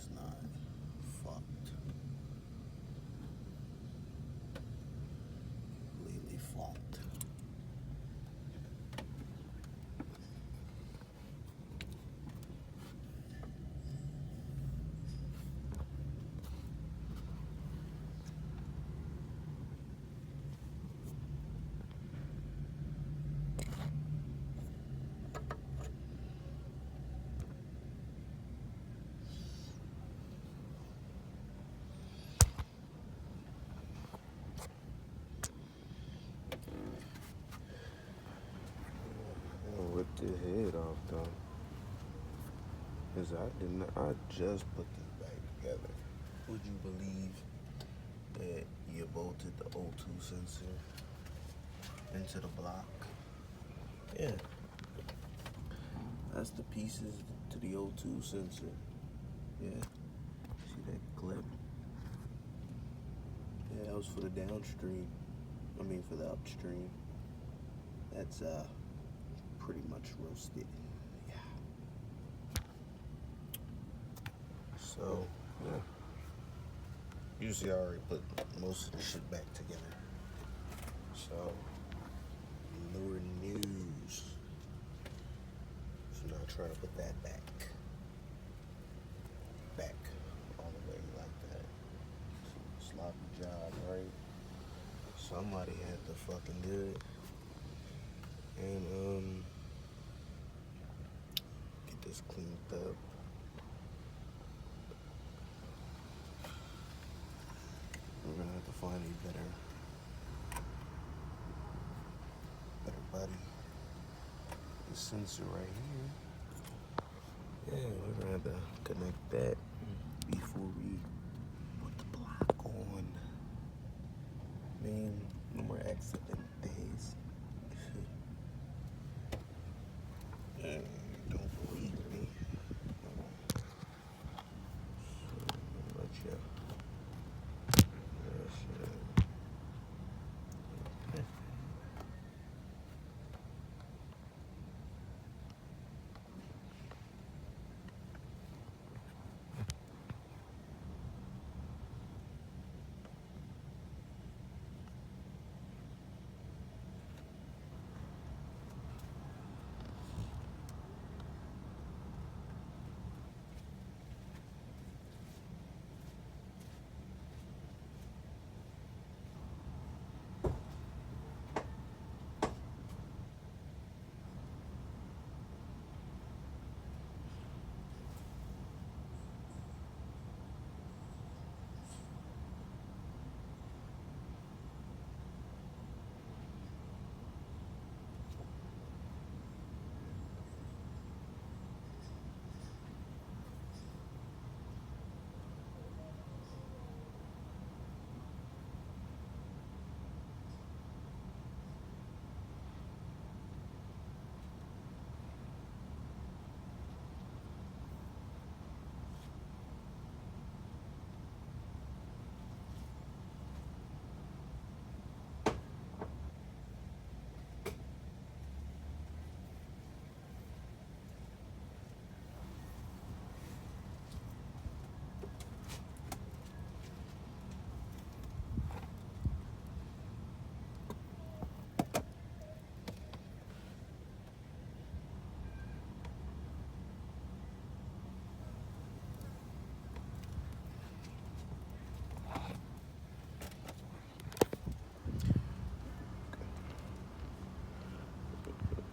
is not fucked. Completely fucked. With the head off though, cause I just put this back together. Would you believe that you bolted the O2 sensor into the block? Yeah, that's the pieces to the O2 sensor. Yeah, see that clip? Yeah, that was for the downstream. I mean for the upstream. That's pretty much roasted. Yeah. So, yeah. Usually I already put most of the shit back together. So, newer news. So now try to put that back. Back all the way like that. Sloppy job, right? Somebody had to fucking do it. And get this cleaned up. We're gonna have to find a better buddy. The sensor right here. Yeah, we're gonna have to connect that before we put the block on. Man, no more accident days. Don't believe me. So, let you.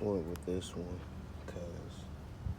Went with this one.